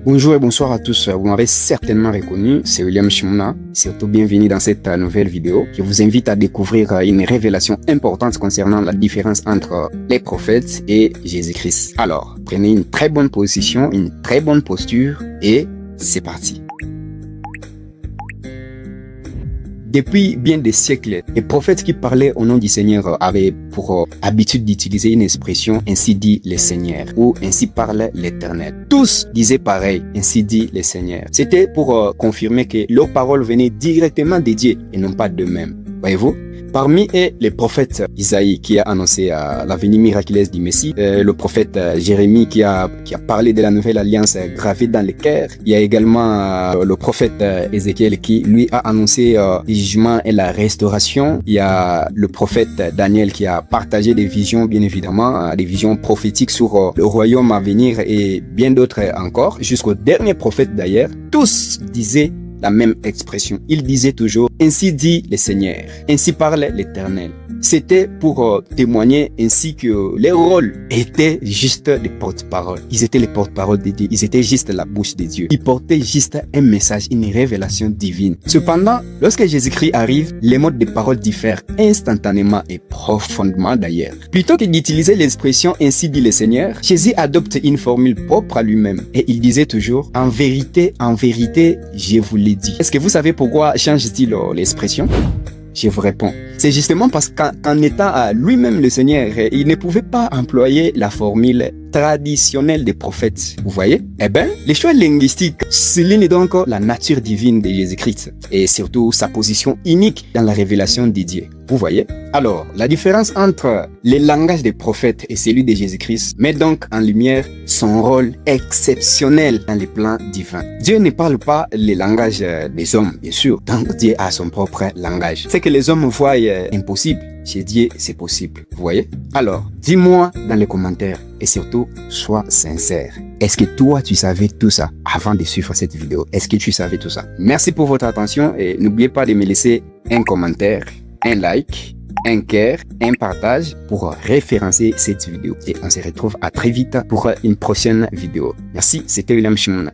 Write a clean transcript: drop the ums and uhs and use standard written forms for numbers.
Bonjour et bonsoir à tous. Vous m'avez certainement reconnu, c'est William Shimona. Surtout bienvenue dans cette nouvelle vidéo. Je vous invite à découvrir une révélation importante concernant la différence entre les prophètes et Jésus-Christ. Alors, prenez une très bonne position, une très bonne posture et c'est parti. Depuis bien des siècles, les prophètes qui parlaient au nom du Seigneur avaient pour habitude d'utiliser une expression « ainsi dit le Seigneur » ou « ainsi parle l'Éternel ». Tous disaient pareil « ainsi dit le Seigneur ». C'était pour confirmer que leurs paroles venaient directement de Dieu et non pas d'eux-mêmes. Voyez-vous? Parmi eux, le prophète Isaïe qui a annoncé la venue miraculeuse du Messie, le prophète Jérémie qui a parlé de la nouvelle alliance gravée dans le cœur. Il y a également le prophète Ézéchiel qui lui a annoncé le jugement et la restauration. Il y a le prophète Daniel qui a partagé des visions, bien évidemment, des visions prophétiques sur le royaume à venir et bien d'autres encore. Jusqu'au dernier prophète d'ailleurs, tous disaient la même expression. Il disait toujours « Ainsi dit le Seigneur, ainsi parle l'Éternel ». C'était pour témoigner ainsi que les rôles étaient juste des porte-paroles. Ils étaient les porte-paroles de Dieu. Ils étaient juste la bouche de Dieu. Ils portaient juste un message, une révélation divine. Cependant, lorsque Jésus-Christ arrive, les modes de parole diffèrent instantanément et profondément d'ailleurs. Plutôt que d'utiliser l'expression « Ainsi dit le Seigneur », Jésus adopte une formule propre à lui-même et il disait toujours « En vérité, je vous l'ai dit ». Est-ce que vous savez pourquoi change-t-il l'expression? Je vous réponds. C'est justement parce qu'en étant à lui-même le Seigneur, il ne pouvait pas employer la formule traditionnelle des prophètes. Vous voyez? Eh bien, les choix linguistiques soulignent donc la nature divine de Jésus-Christ et surtout sa position unique dans la révélation de Dieu. Vous voyez? Alors, la différence entre le langage des prophètes et celui de Jésus-Christ met donc en lumière son rôle exceptionnel dans les plans divins. Dieu ne parle pas le langage des hommes, bien sûr, donc Dieu a son propre langage. C'est que les hommes voient impossible. Chez Dieu, c'est possible. Vous voyez? Alors, dis-moi dans les commentaires et surtout, sois sincère. Est-ce que toi, tu savais tout ça avant de suivre cette vidéo? Est-ce que tu savais tout ça? Merci pour votre attention et n'oubliez pas de me laisser un commentaire, un like, un cœur, un partage pour référencer cette vidéo. Et on se retrouve à très vite pour une prochaine vidéo. Merci, c'était William Shimona.